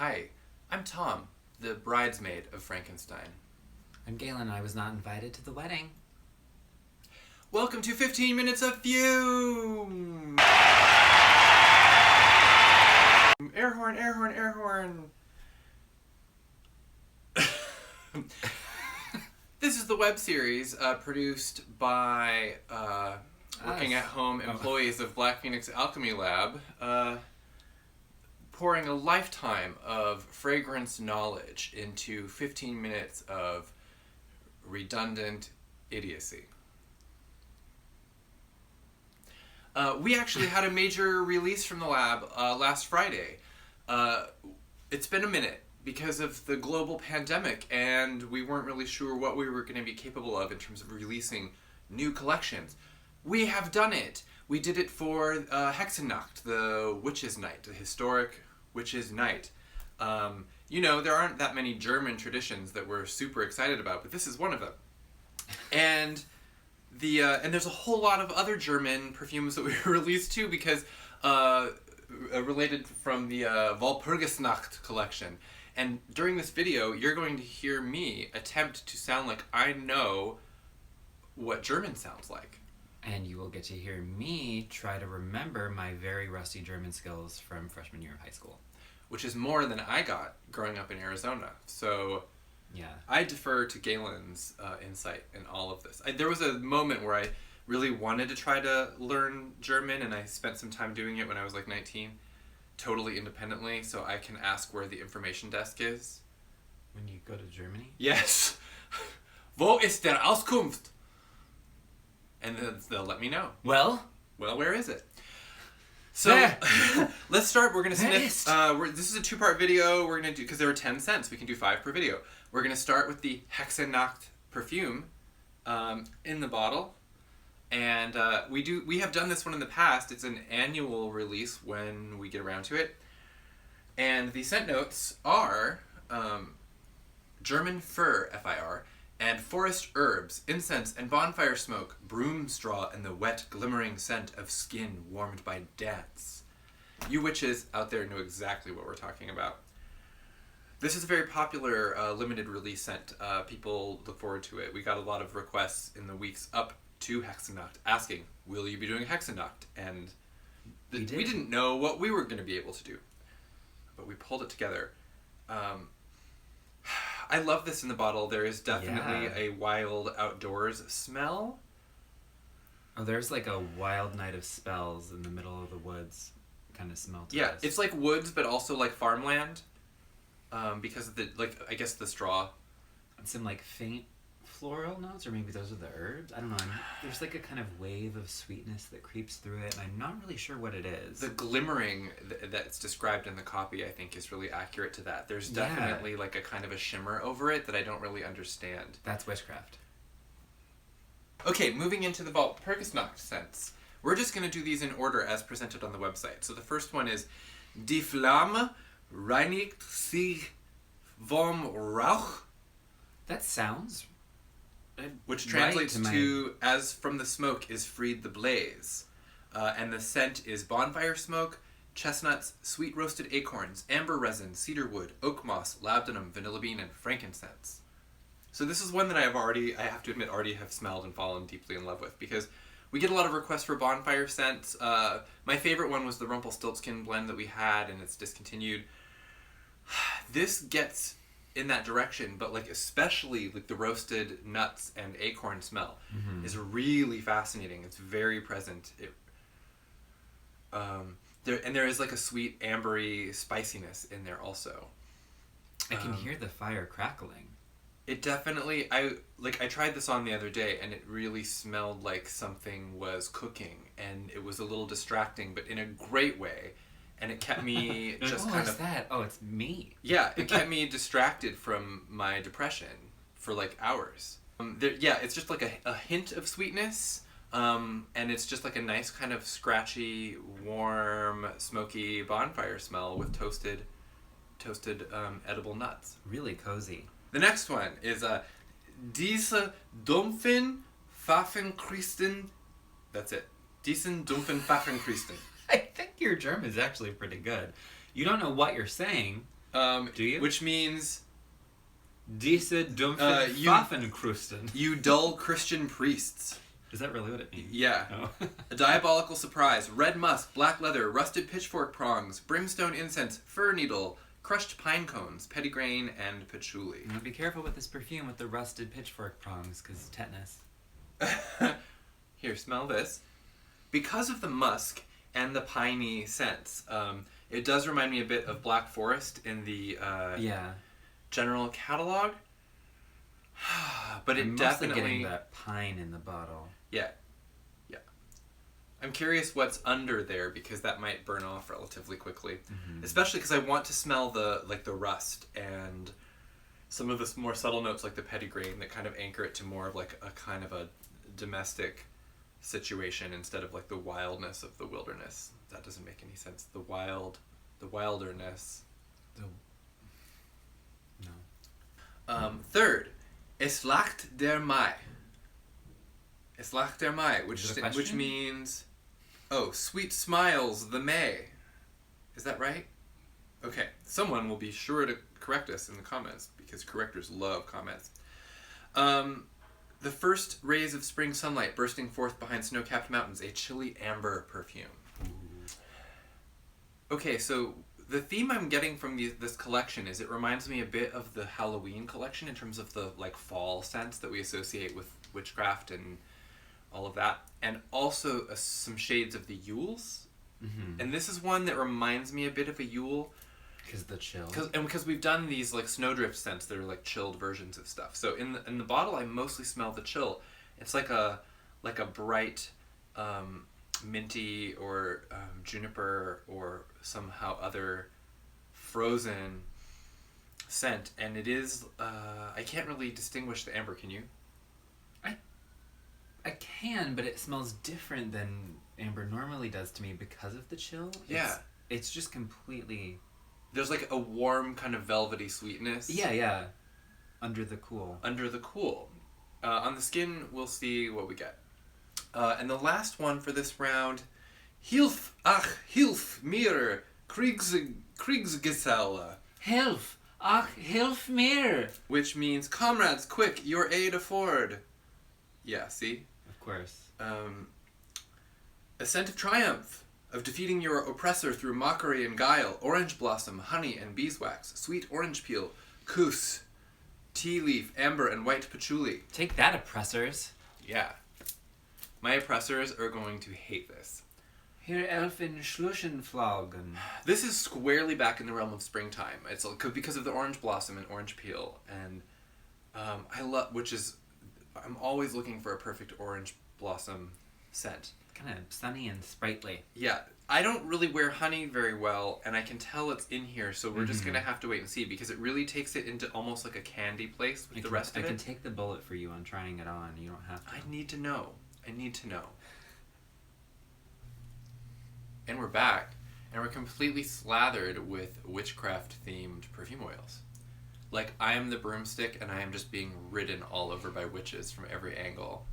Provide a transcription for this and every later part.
Hi, I'm Tom, the bridesmaid of Frankenstein. I'm Galen. I was not invited to the wedding. Welcome to 15 Minutes of FUME! Air horn, air horn, air horn. This is the web series produced by working at home employees of Black Phoenix Alchemy Lab, pouring a lifetime of fragrance knowledge into 15 minutes of redundant idiocy. We actually had a major release from the lab last Friday. It's been a minute because of the global pandemic, and we weren't really sure what we were going to be capable of in terms of releasing new collections. We have done it. We did it for Hexennacht, the Witches' Night, the historic Witches' Night. There aren't that many German traditions that we're super excited about, but this is one of them. And there's a whole lot of other German perfumes that we released too, because related from the Walpurgisnacht collection. And during this video, you're going to hear me attempt to sound like I know what German sounds like. And you will get to hear me try to remember my very rusty German skills from freshman year of high school. Which is more than I got growing up in Arizona. So yeah, I defer to Galen's insight in all of this. There was a moment where I really wanted to try to learn German, and I spent some time doing it when I was like 19, totally independently, so I can ask where the information desk is. When you go to Germany? Yes. Wo ist der Auskunft? And then they'll let me know. Well, where is it? So, let's start. We're going to sniff. This is a two-part video. We're going to do, because there were 10 cents, we can do 5 per video. We're going to start with the Hexennacht perfume in the bottle. And we have done this one in the past. It's an annual release when we get around to it. And the scent notes are German fir, F-I-R, and forest herbs, incense and bonfire smoke, broom straw, and the wet, glimmering scent of skin warmed by dance. You witches out there know exactly what we're talking about. This is a very popular limited release scent. People look forward to it. We got a lot of requests in the weeks up to Hexennacht asking, will you be doing Hexennacht? And we didn't know what we were going to be able to do, but we pulled it together. I love this in the bottle. There is definitely a wild outdoors smell. Oh, there's like a wild night of spells in the middle of the woods kind of smell to Yeah, this. it's like woods, but also like farmland. Because of the, I guess the straw. And some like faint floral notes, or maybe those are the herbs. I don't know. There's like a kind of wave of sweetness that creeps through it, and I'm not really sure what it is. The glimmering that's described in the copy, I think, is really accurate to that. There's definitely like a kind of a shimmer over it that I don't really understand. That's witchcraft. Okay, moving into the Walpurgisnacht scents. We're just going to do these in order as presented on the website. So the first one is Die Flamme reinigt sich vom Rauch. That sounds... which translates to as from the smoke is freed the blaze. And the scent is bonfire smoke, chestnuts, sweet roasted acorns, amber resin, cedar wood, oak moss, labdanum, vanilla bean, and frankincense. So this is one that I have to admit, already have smelled and fallen deeply in love with, because we get a lot of requests for bonfire scents. My favorite one was the Rumpelstiltskin blend that we had, and it's discontinued. This gets in that direction, but like especially like the roasted nuts and acorn smell is really fascinating. It's very present. There is like a sweet ambery spiciness in there also. I can hear the fire crackling. It definitely, I tried this on the other day, and it really smelled like something was cooking, and it was a little distracting, but in a great way. And it kept me just kind of... What's that? Oh, it's me. Yeah, it kept me distracted from my depression for like hours. It's just like a hint of sweetness, and it's just like a nice kind of scratchy, warm, smoky bonfire smell with toasted edible nuts. Really cozy. The next one is Diese dumpfen Pfaffenchristen. That's it. Diesen dumpfen Pfaffenchristen. I think your German is actually pretty good. You don't know what you're saying, Do you? Which means... Diese dumpfe Pfaffenkrusten. You dull Christian priests. Is that really what it means? Yeah. Oh. A diabolical surprise. Red musk, black leather, rusted pitchfork prongs, brimstone incense, fir needle, crushed pine cones, pettigrain, and patchouli. Now be careful with this perfume with the rusted pitchfork prongs, because tetanus. Here, smell this. Because of the musk and the piney scents, it does remind me a bit of Black Forest in the general catalog. But I'm it definitely getting that pine in the bottle. Yeah. I'm curious what's under there because that might burn off relatively quickly. Mm-hmm. Especially because I want to smell the rust and some of the more subtle notes like the pettigrain that kind of anchor it to more of like a kind of a domestic situation instead of like the wildness of the wilderness. That doesn't make any sense. The wilderness. No. Third, Es lacht der Mai. Es lacht der Mai, which means, oh, sweet smiles the May. Is that right? Okay, someone will be sure to correct us in the comments because correctors love comments. The first rays of spring sunlight bursting forth behind snow-capped mountains, a chilly amber perfume. Okay, so the theme I'm getting from this collection is it reminds me a bit of the Halloween collection in terms of the like fall scents that we associate with witchcraft and all of that, and also some shades of the Yules. Mm-hmm. And this is one that reminds me a bit of a Yule. Because the chill. Because we've done these like snowdrift scents that are like chilled versions of stuff. So in the bottle, I mostly smell the chill. It's like a bright minty or juniper or somehow other frozen scent, and it is I can't really distinguish the amber. Can you? I can, but it smells different than amber normally does to me because of the chill. Yeah, it's just completely. There's like a warm kind of velvety sweetness. Yeah. Under the cool. On the skin, we'll see what we get. And the last one for this round, Hilf mir, Kriegsgeselle. Hilf mir. Which means, comrades, quick, your aid afford. Yeah, see? Of course. A scent of triumph, of defeating your oppressor through mockery and guile, orange blossom, honey, and beeswax, sweet orange peel, kus, tea leaf, amber, and white patchouli. Take that, oppressors. Yeah. My oppressors are going to hate this. Hier Elfen Schluschenflagen. This is squarely back in the realm of springtime. It's because of the orange blossom and orange peel, and I'm always looking for a perfect orange blossom scent. Kind of sunny and sprightly. Yeah, I don't really wear honey very well, and I can tell it's in here, so we're just gonna have to wait and see because it really takes it into almost like a candy place with the rest of it. I can take the bullet for you on trying it on. You don't have to. I need to know. And we're back, and we're completely slathered with witchcraft-themed perfume oils. Like, I am the broomstick, and I am just being ridden all over by witches from every angle.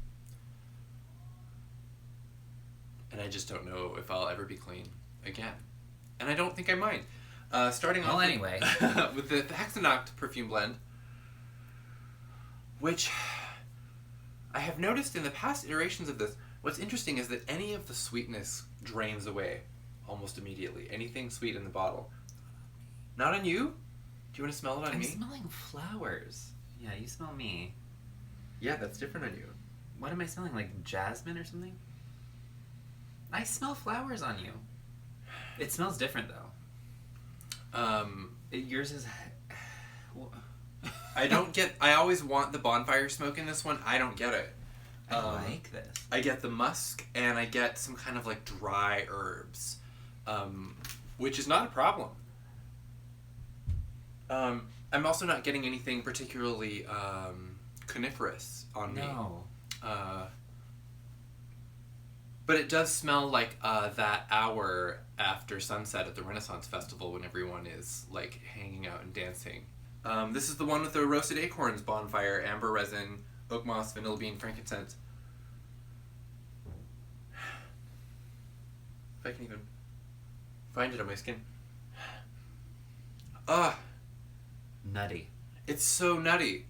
And I just don't know if I'll ever be clean again. And I don't think I mind. Starting off anyway. with the Hexennacht perfume blend, which I have noticed in the past iterations of this, what's interesting is that any of the sweetness drains away almost immediately. Anything sweet in the bottle. Not on you? Do you want to smell it on me? I'm smelling flowers. Yeah, you smell me. Yeah, that's different on you. What am I smelling? Like jasmine or something? I smell flowers on you. It smells different though. Yours is. I always want the bonfire smoke in this one. I don't get it. I like this. I get the musk and I get some kind of like dry herbs, which is not a problem. I'm also not getting anything particularly coniferous on me. No. But it does smell like that hour after sunset at the Renaissance Festival when everyone is like hanging out and dancing. This is the one with the roasted acorns, bonfire, amber resin, oak moss, vanilla bean, frankincense. If I can even find it on my skin. Nutty. It's so nutty.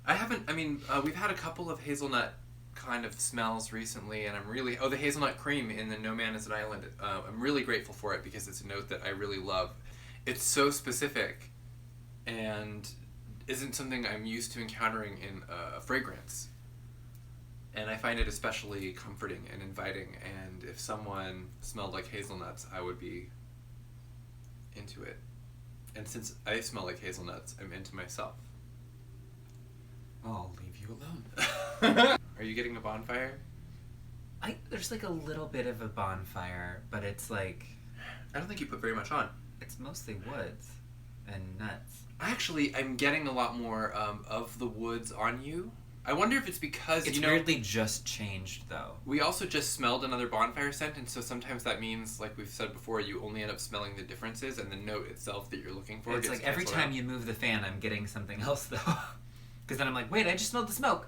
We've had a couple of hazelnut kind of smells recently, and the hazelnut cream in the No Man is an Island. I'm really grateful for it because it's a note that I really love. It's so specific and isn't something I'm used to encountering in a fragrance. And I find it especially comforting and inviting, and if someone smelled like hazelnuts, I would be into it. And since I smell like hazelnuts, I'm into myself. I'll leave you alone. Are you getting a bonfire? There's like a little bit of a bonfire, but it's like... I don't think you put very much on. It's mostly woods and nuts. I'm getting a lot more of the woods on you. I wonder if it's because, it's weirdly just changed, though. We also just smelled another bonfire scent, and so sometimes that means, like we've said before, you only end up smelling the differences, and the note itself that you're looking for it's gets like every time out. You move the fan, I'm getting something else, though. Because then I'm like, wait, I just smelled the smoke.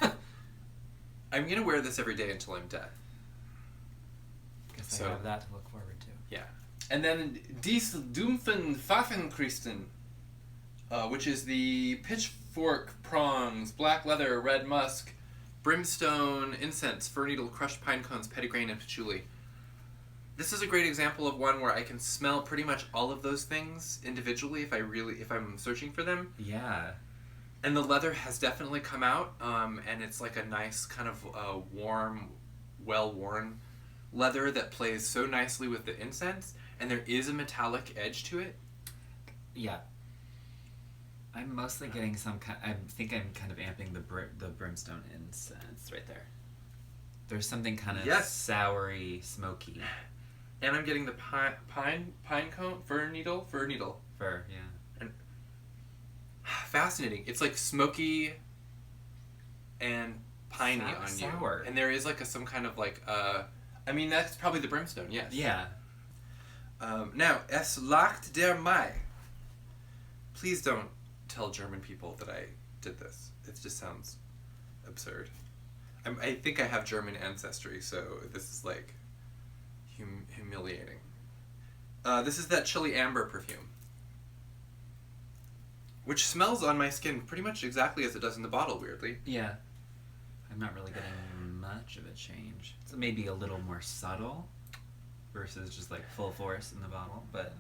I'm going to wear this every day until I'm dead. Guess I have that to look forward to. Yeah. And then Dies Dumpfen Pfaffenchristen, which is the pitchfork, prongs, black leather, red musk, brimstone, incense, fir needle, crushed pine cones, petitgrain, and patchouli. This is a great example of one where I can smell pretty much all of those things individually if I'm searching for them. Yeah. And the leather has definitely come out, and it's like a nice kind of warm, well-worn leather that plays so nicely with the incense, and there is a metallic edge to it. Yeah. I'm mostly getting some kind... I think I'm kind of amping the brimstone incense right there. There's something kind of soury, smoky. And I'm getting the pine cone, fir needle. Fir, yeah. And fascinating. It's like smoky and piney on you. Sour. And there is like some kind of like, that's probably the brimstone, yes. Yeah. Now, es lacht der Mai. Please don't tell German people that I did this. It just sounds absurd. I think I have German ancestry, so this is like humiliating. This is that chili amber perfume, which smells on my skin pretty much exactly as it does in the bottle, weirdly. Yeah. I'm not really getting much of a change. It's maybe a little more subtle versus just like full force in the bottle, but...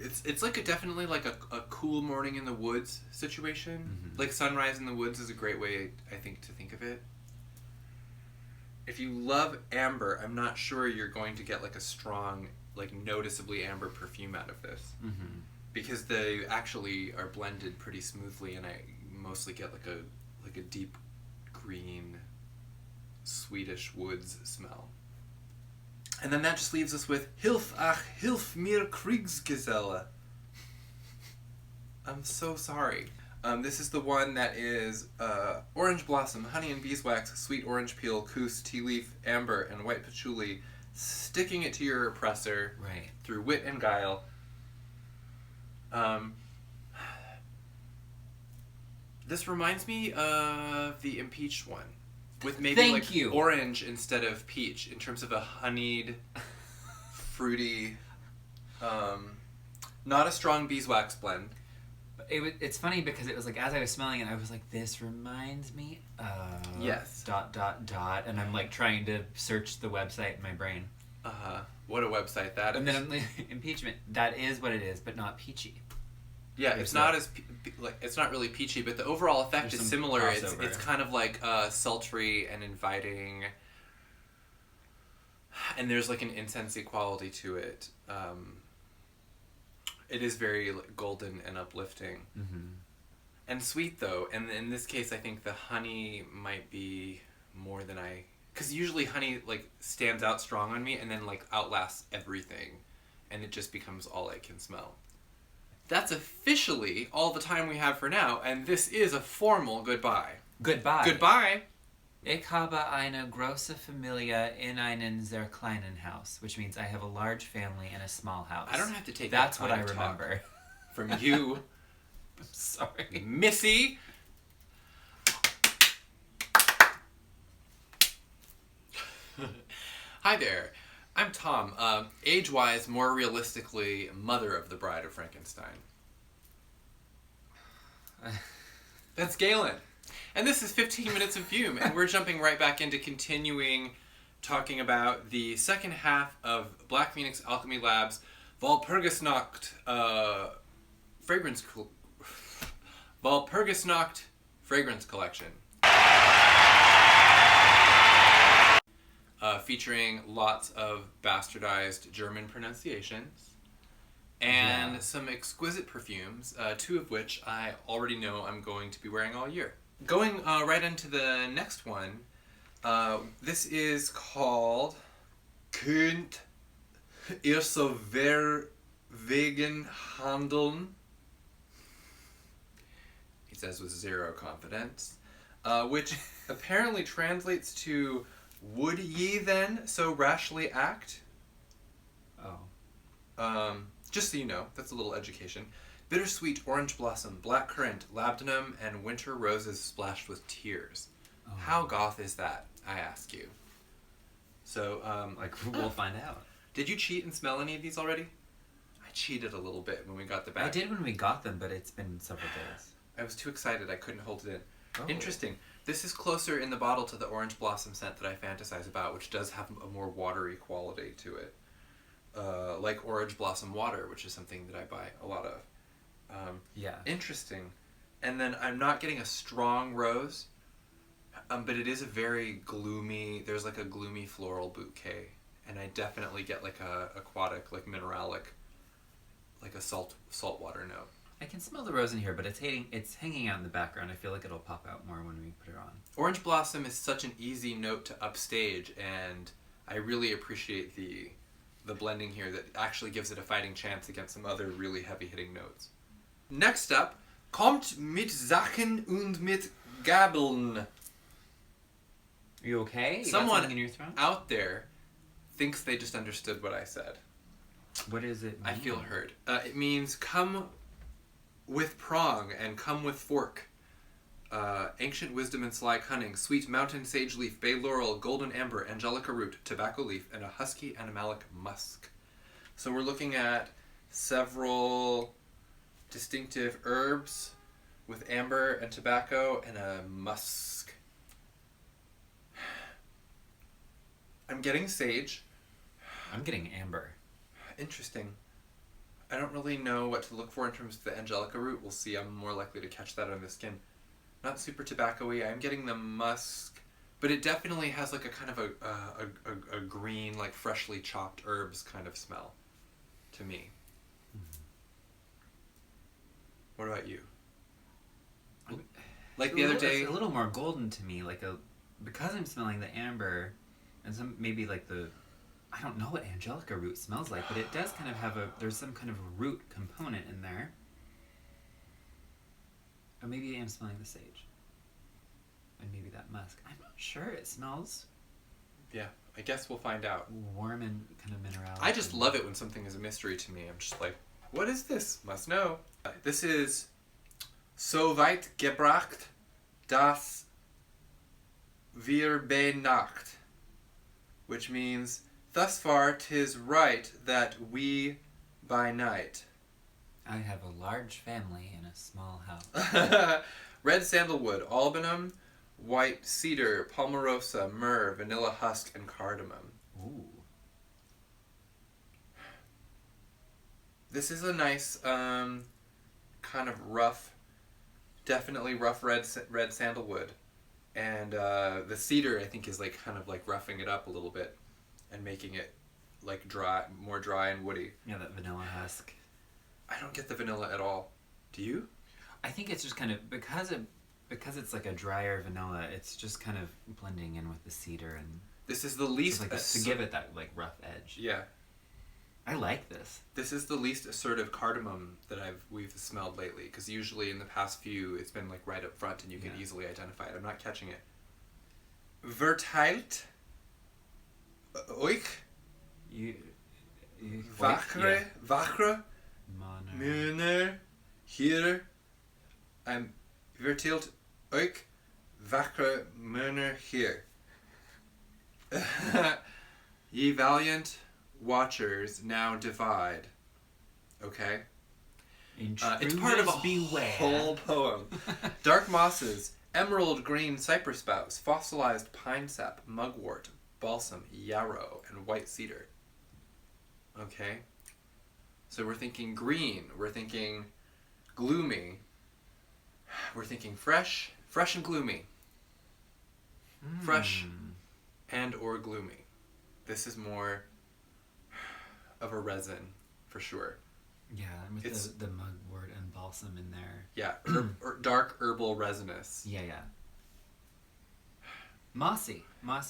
It's like definitely like a cool morning in the woods situation. Mm-hmm. Like sunrise in the woods is a great way, I think, to think of it. If you love amber, I'm not sure you're going to get like a strong, like noticeably amber perfume out of this. Mm-hmm. Because they actually are blended pretty smoothly, and I mostly get like a deep green Swedish woods smell. And then that just leaves us with Hilf, ach, hilf mir Kriegsgeselle. I'm so sorry. This is the one that is orange blossom, honey and beeswax, sweet orange peel, coos, tea leaf, amber, and white patchouli, sticking it to your oppressor through wit and guile. This reminds me of the impeached one. With maybe orange instead of peach in terms of a honeyed, fruity, not a strong beeswax blend. It's funny because it was like as I was smelling it, I was like, "This reminds me of dot dot dot," and I'm like trying to search the website in my brain. What a website that is! And then I'm like, impeachment. That is what it is, but not peachy. Yeah, it's not as it's not really peachy, but the overall effect is similar. It's kind of like sultry and inviting, and there's like an incensey quality to it. It is very golden and uplifting, and sweet though. And in this case, I think the honey might be more than because usually honey like stands out strong on me and then like outlasts everything, and it just becomes all I can smell. That's officially all the time we have for now, and this is a formal goodbye. Goodbye. Goodbye. Ich habe eine große Familie in einem sehr kleinen Haus, which means I have a large family in a small house. I don't have to take That's what I remember. From you. I'm sorry. Missy. Hi there. I'm Tom. Age-wise, more realistically, mother of the Bride of Frankenstein. That's Galen. And this is 15 Minutes of Fume, and we're jumping right back into continuing talking about the second half of Black Phoenix Alchemy Labs' Walpurgisnacht Walpurgisnacht Fragrance Collection. Featuring lots of bastardized German pronunciations and some exquisite perfumes, two of which I already know I'm going to be wearing all year. Going right into the next one, this is called Könnt ihr so wegen handeln? He says with zero confidence, which apparently translates to would ye then so rashly act? Oh. Just so you know, that's a little education. Bittersweet orange blossom, black currant, labdanum, and winter roses splashed with tears. Oh. How goth is that, I ask you? So, we'll find out. Did you cheat and smell any of these already? I cheated a little bit when we got the bag. I did when we got them, but it's been several days. I was too excited, I couldn't hold it in. Oh. Interesting. This is closer in the bottle to the orange blossom scent that I fantasize about, which does have a more watery quality to it. Like orange blossom water, which is something that I buy a lot of. Interesting. And then I'm not getting a strong rose, but it is a very gloomy, there's like a gloomy floral bouquet. And I definitely get like a aquatic, like mineralic, like a saltwater note. I can smell the rose in here, but it's hanging out in the background. I feel like it'll pop out more when we put it on. Orange blossom is such an easy note to upstage, and I really appreciate the blending here that actually gives it a fighting chance against some other really heavy-hitting notes. Next up, kommt mit Sachen und mit Gabeln. Are you okay? Someone in your throat? Out there thinks they just understood what I said. What does it mean? I feel hurt. It means come with prong and come with fork. Ancient wisdom and sly cunning, sweet mountain sage leaf, bay laurel, golden amber, angelica root, tobacco leaf, and a husky animalic musk. So we're looking at several distinctive herbs with amber and tobacco and a musk. I'm getting sage. I'm getting amber. Interesting. I don't really know what to look for in terms of the angelica root. We'll see. I'm more likely to catch that on the skin. Not super tobacco-y. I'm getting the musk, but it definitely has like a kind of a green, like freshly chopped herbs kind of smell to me. Mm-hmm. What about you? Like the other day, it's a little more golden to me, because I'm smelling the amber, and some maybe like I don't know what angelica root smells like, but it does kind of have there's some kind of root component in there. Or maybe I am smelling the sage. And maybe that musk. I'm not sure. It smells... Yeah, I guess we'll find out. Warm and kind of mineralic. I just love it when something is a mystery to me. I'm just like, what is this? Must know. This is So weit gebracht, dass wir bei Nacht. Which means, thus far 'tis right that we by night. I have a large family in a small house. Red sandalwood, albanum, white cedar, palmarosa, myrrh, vanilla husk, and cardamom. Ooh. This is a nice, kind of rough, definitely rough red sandalwood. And the cedar, I think, is like kind of like roughing it up a little bit and making it like more dry and woody. Yeah, that vanilla husk. I don't get the vanilla at all. Do you? I think it's just kind of because it's like a drier vanilla. It's just kind of blending in with the cedar and. This is the least to give it that like rough edge. Yeah. I like this. This is the least assertive cardamom that we've smelled lately, because usually in the past few it's been like right up front and you can easily identify it. I'm not catching it. Verteilt euch wachere Männer hier. Verteilt euch wachere Männer hier. Ye valiant watchers now divide. Okay? It's part of a whole poem. Dark mosses, emerald green cypress boughs, fossilized pine sap, mugwort, balsam, yarrow, and white cedar. Okay? So we're thinking green, we're thinking gloomy, we're thinking fresh and gloomy. Fresh and or gloomy. This is more of a resin, for sure. Yeah, with the mugwort and balsam in there. Yeah, dark herbal resinous. Yeah. Mossy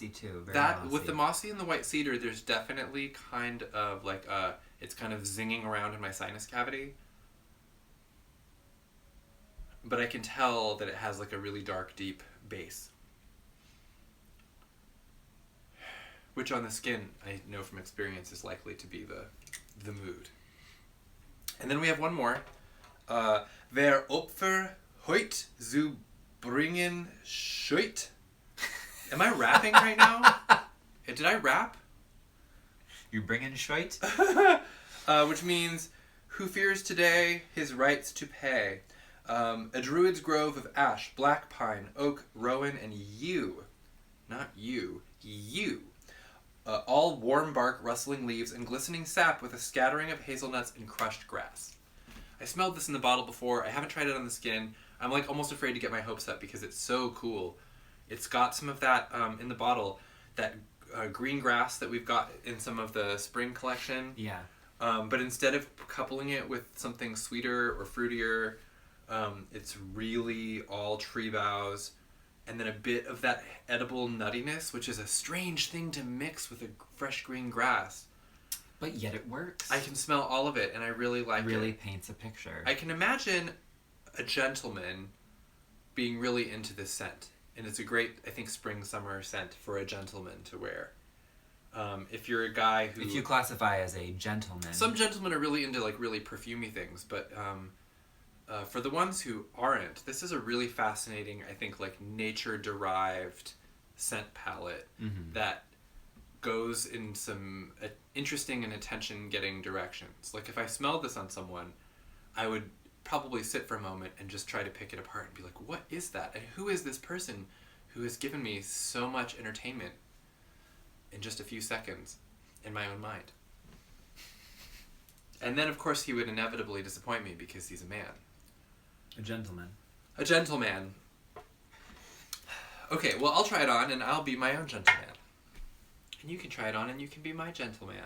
too. Very that mossy. With the mossy and the white cedar, there's definitely kind of like it's kind of zinging around in my sinus cavity. But I can tell that it has like a really dark, deep base. Which on the skin, I know from experience, is likely to be the mood. And then we have one more. Wer Opfer heut zu bringen scheut. Am I rapping right now? Did I rap? You bringing scheut? Which means, who fears today his rights to pay. A druid's grove of ash, black pine, oak, rowan, and yew. Not you. Yew. All warm bark, rustling leaves, and glistening sap with a scattering of hazelnuts and crushed grass. I smelled this in the bottle before. I haven't tried it on the skin. I'm like almost afraid to get my hopes up because it's so cool. It's got some of that in the bottle, that green grass that we've got in some of the spring collection. Yeah. But instead of coupling it with something sweeter or fruitier, it's really all tree boughs. And then a bit of that edible nuttiness, which is a strange thing to mix with a fresh green grass. But yet it works. I can smell all of it, and I really like it. Really paints a picture. I can imagine a gentleman being really into this scent. And it's a great, I think, spring-summer scent for a gentleman to wear. If you're a guy who... If you classify as a gentleman. Some gentlemen are really into, like, really perfumey things, but... for the ones who aren't, this is a really fascinating, I think, like nature-derived scent palette that goes in some interesting and attention-getting directions. Like if I smelled this on someone, I would probably sit for a moment and just try to pick it apart and be like, what is that? And who is this person who has given me so much entertainment in just a few seconds in my own mind? And then, of course, he would inevitably disappoint me because he's a man. A gentleman. A gentleman. Okay, well, I'll try it on, and I'll be my own gentleman. And you can try it on, and you can be my gentleman.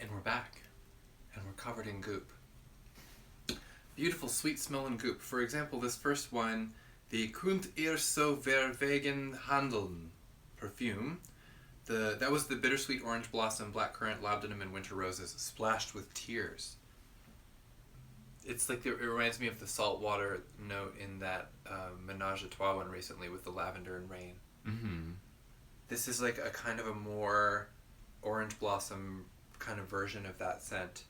And we're back. And we're covered in goop. Beautiful, sweet-smelling goop. For example, this first one, the Kunt ihr so verwegen handeln perfume. That was the bittersweet orange blossom, blackcurrant, labdanum, and winter roses splashed with tears. It's like it reminds me of the saltwater note in that Ménage à Trois one recently with the lavender and rain. Mm-hmm. This is like a kind of a more orange blossom kind of version of that scent.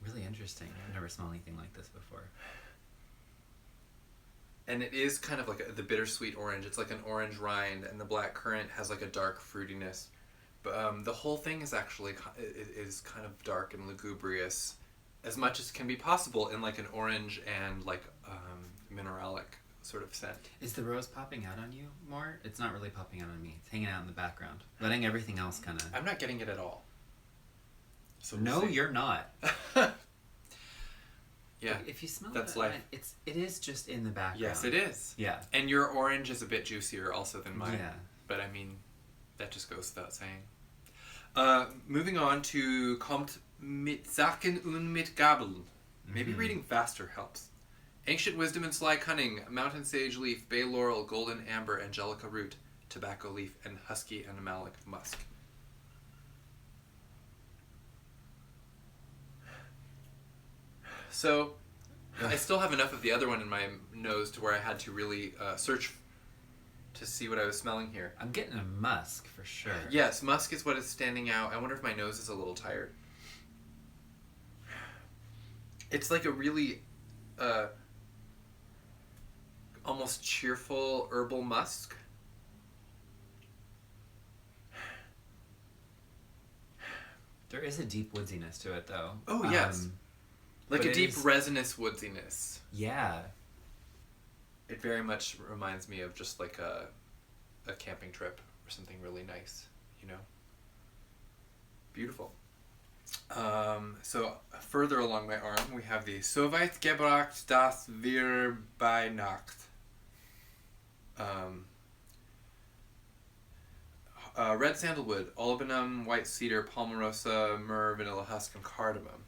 Really interesting. I've never smelled anything like this before. And it is kind of like the bittersweet orange. It's like an orange rind, and the black currant has like a dark fruitiness. But the whole thing is actually is kind of dark and lugubrious, as much as can be possible in like an orange and like mineralic sort of scent. Is the rose popping out on you more? It's not really popping out on me. It's hanging out in the background, letting everything else kind of. I'm not getting it at all. So no, you're not. Yeah, if you smell that's it, life. It is just in the background. Yes, it is. Yeah. And your orange is a bit juicier also than mine. Yeah. But I mean, that just goes without saying. Moving on to Kommt mit Sachen und mit Gabeln. Maybe reading faster helps. Ancient wisdom and sly cunning, mountain sage leaf, bay laurel, golden amber, angelica root, tobacco leaf, and husky animalic musk. So, I still have enough of the other one in my nose to where I had to really search to see what I was smelling here. I'm getting a musk for sure. Yes, musk is what is standing out. I wonder if my nose is a little tired. It's like a really almost cheerful herbal musk. There is a deep woodsiness to it, though. Oh, yes. Like a deep resinous woodsiness. Yeah. It very much reminds me of just like a camping trip or something really nice, you know? Beautiful. So further along my arm, we have the So weit gebracht, dass wir bei Nacht. Red sandalwood, olibanum, white cedar, palmarosa, myrrh, vanilla husk, and cardamom.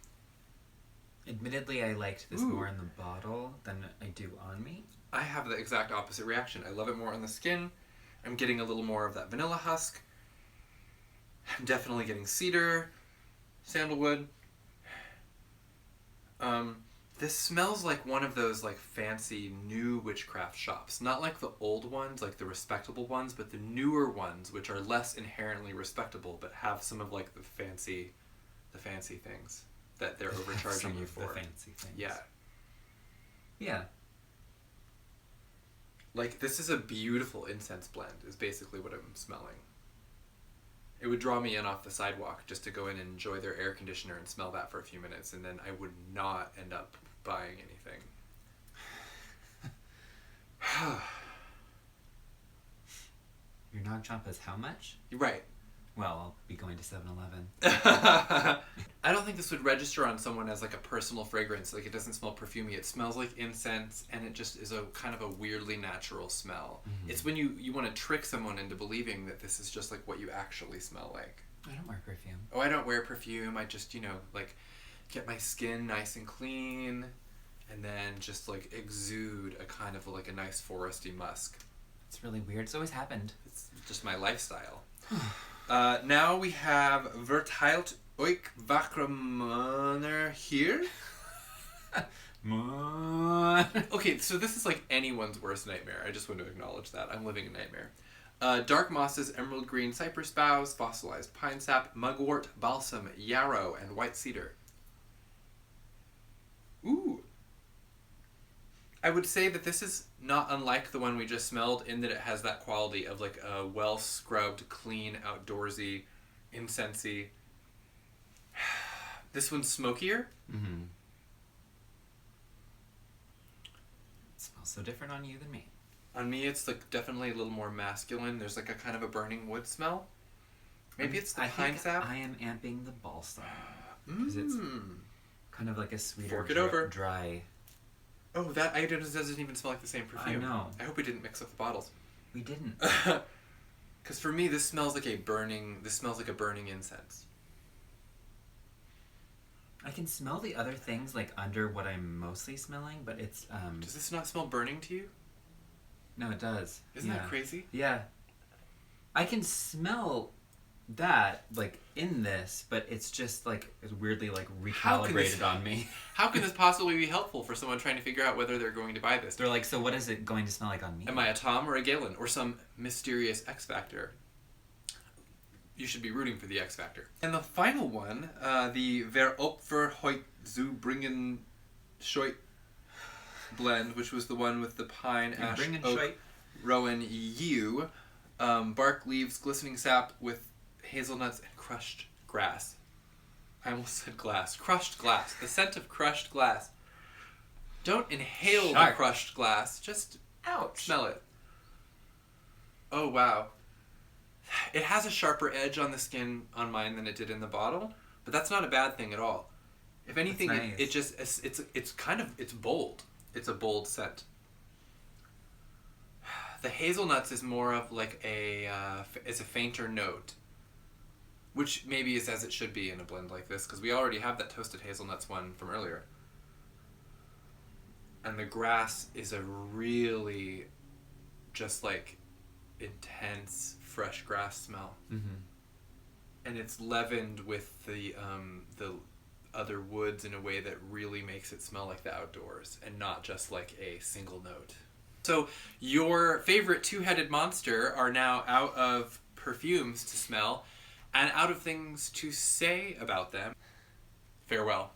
Admittedly, I liked this more in the bottle than I do on me. I have the exact opposite reaction. I love it more on the skin. I'm getting a little more of that vanilla husk. I'm definitely getting cedar, sandalwood. This smells like one of those like fancy new witchcraft shops. Not like the old ones, like the respectable ones, but the newer ones, which are less inherently respectable, but have some of like the fancy things that they're overcharging you for. The fancy things. Yeah. Yeah. Like, this is a beautiful incense blend, is basically what I'm smelling. It would draw me in off the sidewalk just to go in and enjoy their air conditioner and smell that for a few minutes, and then I would not end up buying anything. Your nog chomp is how much? Right. Well, I'll be going to 7-Eleven. I don't think this would register on someone as like a personal fragrance. Like, it doesn't smell perfumey. It smells like incense, and it just is a kind of a weirdly natural smell. Mm-hmm. It's when you want to trick someone into believing that this is just like what you actually smell like. I don't wear perfume. Oh, I don't wear perfume. I just, like get my skin nice and clean, and then just like exude a kind of like a nice foresty musk. It's really weird. It's always happened. It's just my lifestyle. Now we have Verteilt euch wackere Männer hier. Okay, so this is like anyone's worst nightmare. I just want to acknowledge that. I'm living a nightmare. Dark mosses, emerald green cypress boughs, fossilized pine sap, mugwort, balsam, yarrow, and white cedar. Ooh. I would say that this is not unlike the one we just smelled in that it has that quality of like a well-scrubbed, clean, outdoorsy, incensey. This one's smokier. Mm-hmm. It smells so different on you than me. On me, it's like definitely a little more masculine. There's like a kind of a burning wood smell. Maybe it's the pine sap. I am amping the balsam because it's kind of like a sweeter, dry. Oh, that item doesn't even smell like the same perfume. I know. I hope we didn't mix up the bottles. We didn't. Because for me, this smells like a burning incense. I can smell the other things like under what I'm mostly smelling, but it's Does this not smell burning to you? No, it does. Isn't that crazy? Yeah. I can smell that like in this, but it's just like it's weirdly like recalibrated on me. How can this possibly be helpful for someone trying to figure out whether they're going to buy this? They're like, so what is it going to smell like on me? Am I a Tom or a Galen or some mysterious X Factor? You should be rooting for the X Factor. And the final one, the Wer Opfer heut zu bringen scheut blend, which was the one with the pine, ash, oak, rowan, yew, bark, leaves, glistening sap with hazelnuts and crushed grass. I almost said glass. Crushed glass. The scent of crushed glass. Don't inhale the crushed glass. Just smell it. Oh, wow. It has a sharper edge on the skin on mine than it did in the bottle, but that's not a bad thing at all. If anything, nice. It's bold. It's a bold scent. The hazelnuts is more of like it's a fainter note, which maybe is as it should be in a blend like this, because we already have that toasted hazelnuts one from earlier. And the grass is a really just like intense fresh grass smell. Mm-hmm. And it's leavened with the other woods in a way that really makes it smell like the outdoors and not just like a single note. So your favorite two-headed monster are now out of perfumes to smell and out of things to say about them. Farewell.